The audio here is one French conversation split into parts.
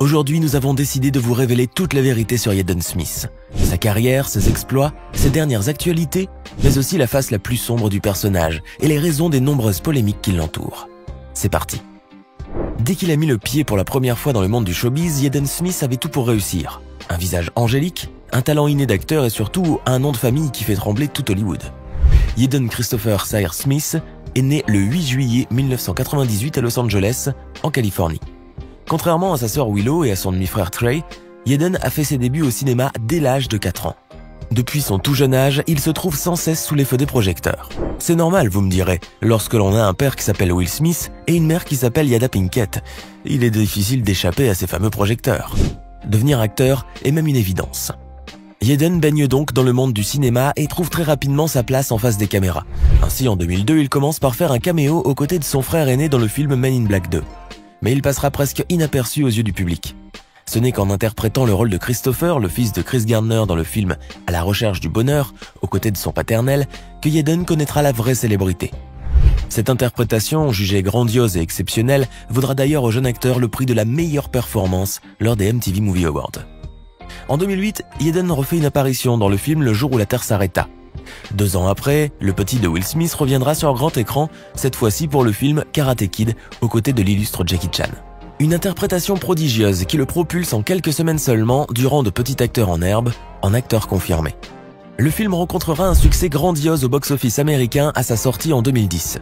Aujourd'hui, nous avons décidé de vous révéler toute la vérité sur Jaden Smith. Sa carrière, ses exploits, ses dernières actualités, mais aussi la face la plus sombre du personnage et les raisons des nombreuses polémiques qui l'entourent. C'est parti. Dès qu'il a mis le pied pour la première fois dans le monde du showbiz, Jaden Smith avait tout pour réussir. Un visage angélique, un talent inné d'acteur et surtout un nom de famille qui fait trembler tout Hollywood. Jaden Christopher Sayre Smith est né le 8 juillet 1998 à Los Angeles, en Californie. Contrairement à sa sœur Willow et à son demi-frère Trey, Jaden a fait ses débuts au cinéma dès l'âge de 4 ans. Depuis son tout jeune âge, il se trouve sans cesse sous les feux des projecteurs. C'est normal, vous me direz, lorsque l'on a un père qui s'appelle Will Smith et une mère qui s'appelle Jada Pinkett. Il est difficile d'échapper à ces fameux projecteurs. Devenir acteur est même une évidence. Jaden baigne donc dans le monde du cinéma et trouve très rapidement sa place en face des caméras. Ainsi, en 2002, il commence par faire un caméo aux côtés de son frère aîné dans le film Men in Black 2. Mais il passera presque inaperçu aux yeux du public. Ce n'est qu'en interprétant le rôle de Christopher, le fils de Chris Gardner dans le film À la recherche du bonheur, aux côtés de son paternel, que Jaden connaîtra la vraie célébrité. Cette interprétation, jugée grandiose et exceptionnelle, vaudra d'ailleurs au jeune acteur le prix de la meilleure performance lors des MTV Movie Awards. En 2008, Jaden refait une apparition dans le film Le jour où la Terre s'arrêta. 2 ans après, le petit de Will Smith reviendra sur grand écran, cette fois-ci pour le film Karate Kid, aux côtés de l'illustre Jackie Chan. Une interprétation prodigieuse qui le propulse en quelques semaines seulement du rang de petit acteur en herbe en acteur confirmé. Le film rencontrera un succès grandiose au box-office américain à sa sortie en 2010.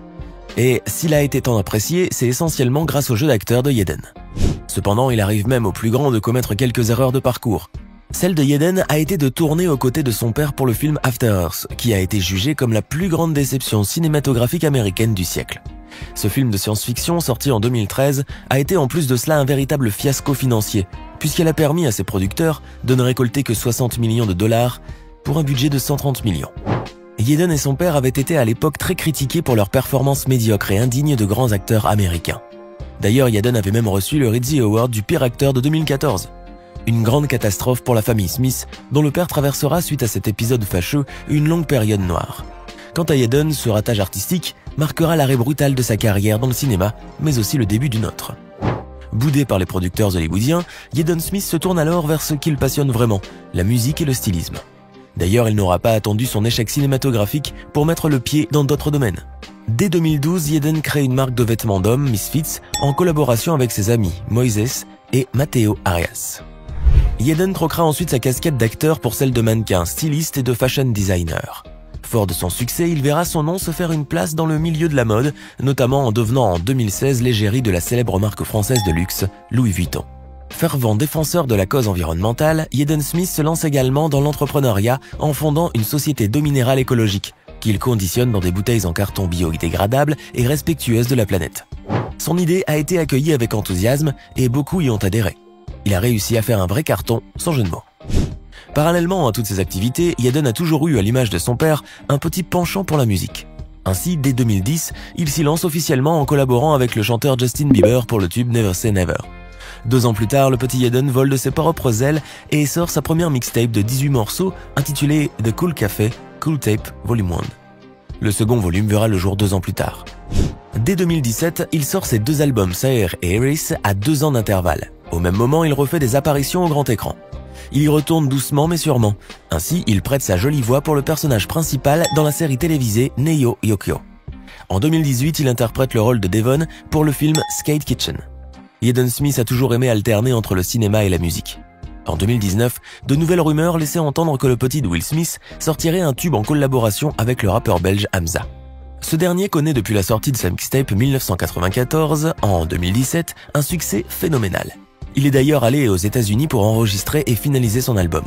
Et s'il a été tant apprécié, c'est essentiellement grâce au jeu d'acteur de Jaden. Cependant, il arrive même au plus grand de commettre quelques erreurs de parcours. Celle de Jaden a été de tourner aux côtés de son père pour le film After Earth, qui a été jugé comme la plus grande déception cinématographique américaine du siècle. Ce film de science-fiction, sorti en 2013, a été en plus de cela un véritable fiasco financier, puisqu'elle a permis à ses producteurs de ne récolter que 60 millions de dollars pour un budget de 130 millions. Jaden et son père avaient été à l'époque très critiqués pour leur performance médiocre et indigne de grands acteurs américains. D'ailleurs, Jaden avait même reçu le Rizzy Award du pire acteur de 2014. Une grande catastrophe pour la famille Smith, dont le père traversera suite à cet épisode fâcheux une longue période noire. Quant à Jaden, ce ratage artistique marquera l'arrêt brutal de sa carrière dans le cinéma, mais aussi le début d'une autre. Boudé par les producteurs hollywoodiens, Jaden Smith se tourne alors vers ce qu'il passionne vraiment, la musique et le stylisme. D'ailleurs, il n'aura pas attendu son échec cinématographique pour mettre le pied dans d'autres domaines. Dès 2012, Jaden crée une marque de vêtements d'hommes, Misfits, en collaboration avec ses amis Moises et Matteo Arias. Jaden troquera ensuite sa casquette d'acteur pour celle de mannequin, styliste et de fashion designer. Fort de son succès, il verra son nom se faire une place dans le milieu de la mode, notamment en devenant en 2016 l'égérie de la célèbre marque française de luxe, Louis Vuitton. Fervent défenseur de la cause environnementale, Jaden Smith se lance également dans l'entrepreneuriat en fondant une société d'eau minérale écologique, qu'il conditionne dans des bouteilles en carton biodégradables et respectueuses de la planète. Son idée a été accueillie avec enthousiasme et beaucoup y ont adhéré. Il a réussi à faire un vrai carton, sans jeu de mots. Parallèlement à toutes ces activités, Jaden a toujours eu, à l'image de son père, un petit penchant pour la musique. Ainsi, dès 2010, il s'y lance officiellement en collaborant avec le chanteur Justin Bieber pour le tube Never Say Never. 2 ans plus tard, le petit Jaden vole de ses propres ailes et sort sa première mixtape de 18 morceaux intitulée The Cool Café, Cool Tape Volume 1. Le second volume verra le jour 2 ans plus tard. Dès 2017, il sort ses 2 albums Sayre et Harris à 2 ans d'intervalle. Au même moment, il refait des apparitions au grand écran. Il y retourne doucement mais sûrement. Ainsi, il prête sa jolie voix pour le personnage principal dans la série télévisée Neo Yokio. En 2018, il interprète le rôle de Devon pour le film Skate Kitchen. Jaden Smith a toujours aimé alterner entre le cinéma et la musique. En 2019, de nouvelles rumeurs laissaient entendre que le petit de Will Smith sortirait un tube en collaboration avec le rappeur belge Hamza. Ce dernier connaît depuis la sortie de sa mixtape 1994, en 2017, un succès phénoménal. Il est d'ailleurs allé aux États-Unis pour enregistrer et finaliser son album.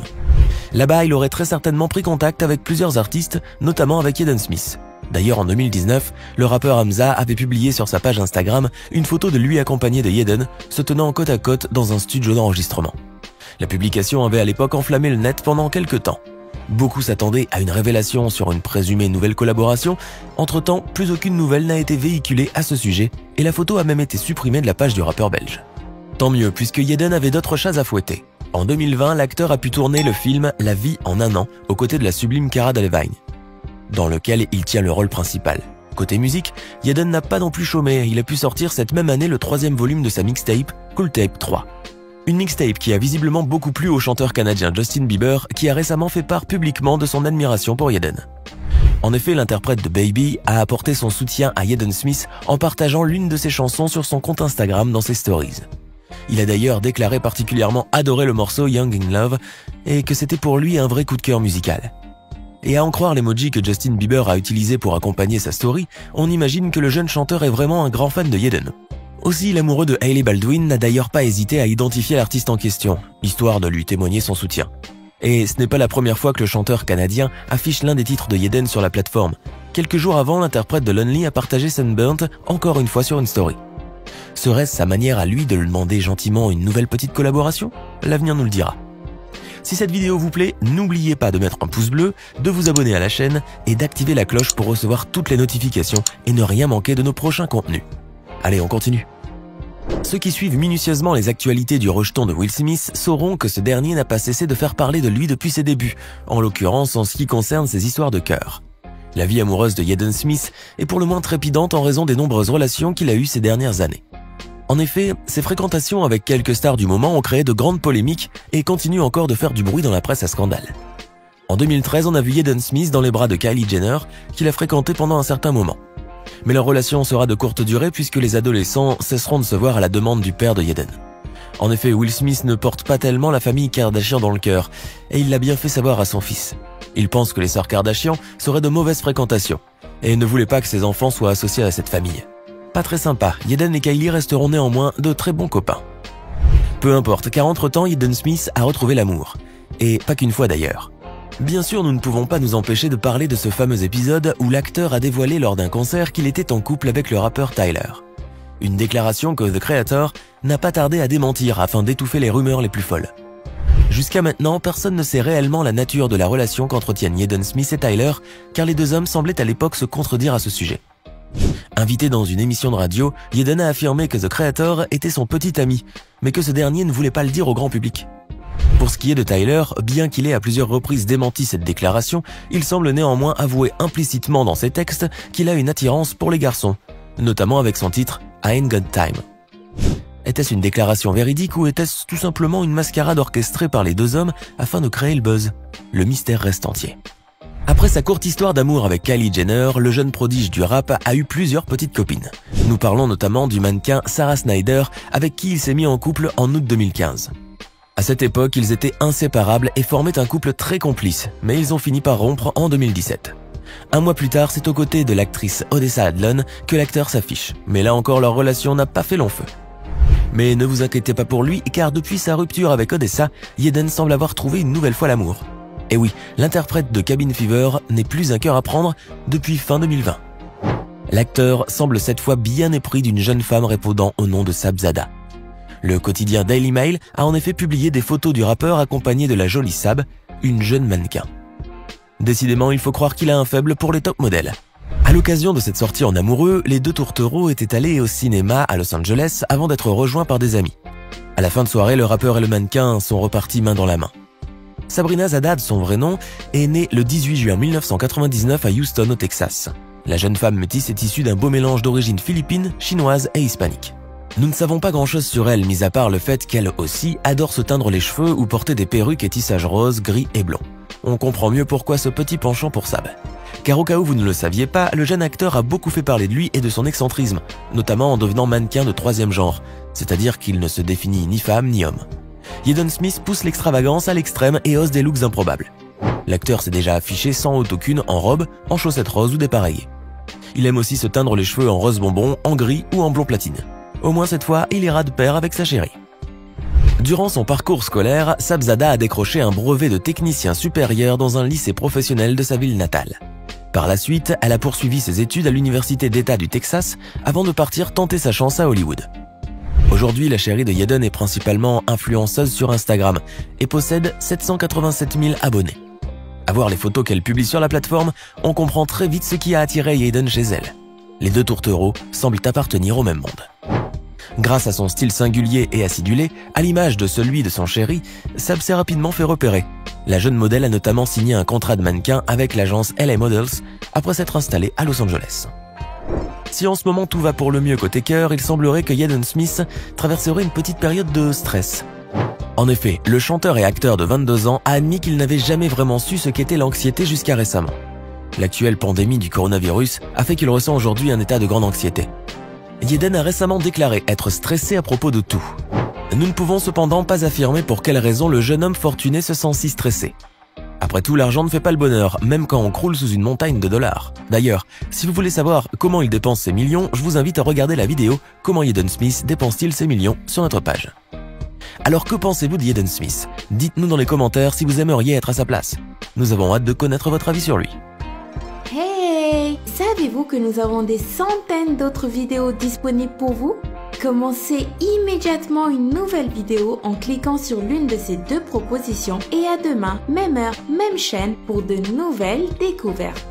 Là-bas, il aurait très certainement pris contact avec plusieurs artistes, notamment avec Jaden Smith. D'ailleurs, en 2019, le rappeur Hamza avait publié sur sa page Instagram une photo de lui accompagné de Jaden, se tenant côte à côte dans un studio d'enregistrement. La publication avait à l'époque enflammé le net pendant quelques temps. Beaucoup s'attendaient à une révélation sur une présumée nouvelle collaboration. Entre-temps, plus aucune nouvelle n'a été véhiculée à ce sujet et la photo a même été supprimée de la page du rappeur belge. Tant mieux, puisque Jaden avait d'autres chats à fouetter. En 2020, l'acteur a pu tourner le film La vie en un an, aux côtés de la sublime Cara Delevingne, dans lequel il tient le rôle principal. Côté musique, Jaden n'a pas non plus chômé, il a pu sortir cette même année le 3e volume de sa mixtape, Cool Tape 3. Une mixtape qui a visiblement beaucoup plu au chanteur canadien Justin Bieber, qui a récemment fait part publiquement de son admiration pour Jaden. En effet, l'interprète de Baby a apporté son soutien à Jaden Smith en partageant l'une de ses chansons sur son compte Instagram dans ses stories. Il a d'ailleurs déclaré particulièrement adorer le morceau Young in Love et que c'était pour lui un vrai coup de cœur musical. Et à en croire l'emoji que Justin Bieber a utilisé pour accompagner sa story, on imagine que le jeune chanteur est vraiment un grand fan de Jaden. Aussi, l'amoureux de Hailey Baldwin n'a d'ailleurs pas hésité à identifier l'artiste en question, histoire de lui témoigner son soutien. Et ce n'est pas la première fois que le chanteur canadien affiche l'un des titres de Jaden sur la plateforme. Quelques jours avant, l'interprète de Lonely a partagé Sunburnt encore une fois sur une story. Serait-ce sa manière à lui de lui demander gentiment une nouvelle petite collaboration? L'avenir nous le dira. Si cette vidéo vous plaît, n'oubliez pas de mettre un pouce bleu, de vous abonner à la chaîne et d'activer la cloche pour recevoir toutes les notifications et ne rien manquer de nos prochains contenus. Allez, on continue. Ceux qui suivent minutieusement les actualités du rejeton de Will Smith sauront que ce dernier n'a pas cessé de faire parler de lui depuis ses débuts, en l'occurrence en ce qui concerne ses histoires de cœur. La vie amoureuse de Jaden Smith est pour le moins trépidante en raison des nombreuses relations qu'il a eues ces dernières années. En effet, ses fréquentations avec quelques stars du moment ont créé de grandes polémiques et continuent encore de faire du bruit dans la presse à scandale. En 2013, on a vu Jaden Smith dans les bras de Kylie Jenner, qu'il a fréquenté pendant un certain moment. Mais leur relation sera de courte durée puisque les adolescents cesseront de se voir à la demande du père de Jaden. En effet, Will Smith ne porte pas tellement la famille Kardashian dans le cœur, et il l'a bien fait savoir à son fils. Il pense que les sœurs Kardashian seraient de mauvaises fréquentations, et ne voulait pas que ses enfants soient associés à cette famille. Pas très sympa, Jaden et Kylie resteront néanmoins de très bons copains. Peu importe, car entre-temps, Jaden Smith a retrouvé l'amour. Et pas qu'une fois d'ailleurs. Bien sûr, nous ne pouvons pas nous empêcher de parler de ce fameux épisode où l'acteur a dévoilé lors d'un concert qu'il était en couple avec le rappeur Tyler. Une déclaration que The Creator n'a pas tardé à démentir afin d'étouffer les rumeurs les plus folles. Jusqu'à maintenant, personne ne sait réellement la nature de la relation qu'entretiennent Jaden Smith et Tyler, car les deux hommes semblaient à l'époque se contredire à ce sujet. Invité dans une émission de radio, Jaden a affirmé que The Creator était son petit ami, mais que ce dernier ne voulait pas le dire au grand public. Pour ce qui est de Tyler, bien qu'il ait à plusieurs reprises démenti cette déclaration, il semble néanmoins avouer implicitement dans ses textes qu'il a une attirance pour les garçons, notamment avec son titre « I Ain't Got Time ». Était-ce une déclaration véridique ou était-ce tout simplement une mascarade orchestrée par les deux hommes afin de créer le buzz? Le mystère reste entier. Après sa courte histoire d'amour avec Kylie Jenner, le jeune prodige du rap a eu plusieurs petites copines. Nous parlons notamment du mannequin Sarah Snyder, avec qui il s'est mis en couple en août 2015. À cette époque, ils étaient inséparables et formaient un couple très complice, mais ils ont fini par rompre en 2017. Un mois plus tard, c'est aux côtés de l'actrice Odessa Adlon que l'acteur s'affiche, mais là encore leur relation n'a pas fait long feu. Mais ne vous inquiétez pas pour lui, car depuis sa rupture avec Odessa, Jaden semble avoir trouvé une nouvelle fois l'amour. Et oui, l'interprète de Cabin Fever n'est plus un cœur à prendre depuis fin 2020. L'acteur semble cette fois bien épris d'une jeune femme répondant au nom de Sabzada. Le quotidien Daily Mail a en effet publié des photos du rappeur accompagné de la jolie Sab, une jeune mannequin. Décidément, il faut croire qu'il a un faible pour les top modèles. À l'occasion de cette sortie en amoureux, les deux tourtereaux étaient allés au cinéma à Los Angeles avant d'être rejoints par des amis. À la fin de soirée, le rappeur et le mannequin sont repartis main dans la main. Sabrina Zadad, son vrai nom, est née le 18 juin 1999 à Houston, au Texas. La jeune femme métisse est issue d'un beau mélange d'origine philippine, chinoise et hispanique. Nous ne savons pas grand-chose sur elle, mis à part le fait qu'elle aussi adore se teindre les cheveux ou porter des perruques et tissages roses, gris et blonds. On comprend mieux pourquoi ce petit penchant pour Sab. Car au cas où vous ne le saviez pas, le jeune acteur a beaucoup fait parler de lui et de son excentrisme, notamment en devenant mannequin de troisième genre, c'est-à-dire qu'il ne se définit ni femme ni homme. Jaden Smith pousse l'extravagance à l'extrême et ose des looks improbables. L'acteur s'est déjà affiché sans autocune en robe, en chaussettes roses ou dépareillées. Il aime aussi se teindre les cheveux en rose bonbon, en gris ou en blond platine. Au moins cette fois, il ira de pair avec sa chérie. Durant son parcours scolaire, Sabzada a décroché un brevet de technicien supérieur dans un lycée professionnel de sa ville natale. Par la suite, elle a poursuivi ses études à l'université d'État du Texas avant de partir tenter sa chance à Hollywood. Aujourd'hui, la chérie de Jaden est principalement influenceuse sur Instagram et possède 787 000 abonnés. À voir les photos qu'elle publie sur la plateforme, on comprend très vite ce qui a attiré Jaden chez elle. Les deux tourtereaux semblent appartenir au même monde. Grâce à son style singulier et acidulé, à l'image de celui de son chéri, Sab s'est rapidement fait repérer. La jeune modèle a notamment signé un contrat de mannequin avec l'agence LA Models après s'être installée à Los Angeles. Si en ce moment tout va pour le mieux côté cœur, il semblerait que Jaden Smith traverserait une petite période de stress. En effet, le chanteur et acteur de 22 ans a admis qu'il n'avait jamais vraiment su ce qu'était l'anxiété jusqu'à récemment. L'actuelle pandémie du coronavirus a fait qu'il ressent aujourd'hui un état de grande anxiété. Yeden a récemment déclaré être stressé à propos de tout. Nous ne pouvons cependant pas affirmer pour quelle raison le jeune homme fortuné se sent si stressé. Après tout, l'argent ne fait pas le bonheur, même quand on croule sous une montagne de dollars. D'ailleurs, si vous voulez savoir comment il dépense ses millions, je vous invite à regarder la vidéo « Comment Jaden Smith dépense-t-il ses millions ?» sur notre page. Alors que pensez-vous de Jaden Smith? Dites-nous dans les commentaires si vous aimeriez être à sa place. Nous avons hâte de connaître votre avis sur lui. Hey! Savez-vous que nous avons des centaines d'autres vidéos disponibles pour vous? Commencez immédiatement une nouvelle vidéo en cliquant sur l'une de ces deux propositions et à demain, même heure, même chaîne pour de nouvelles découvertes.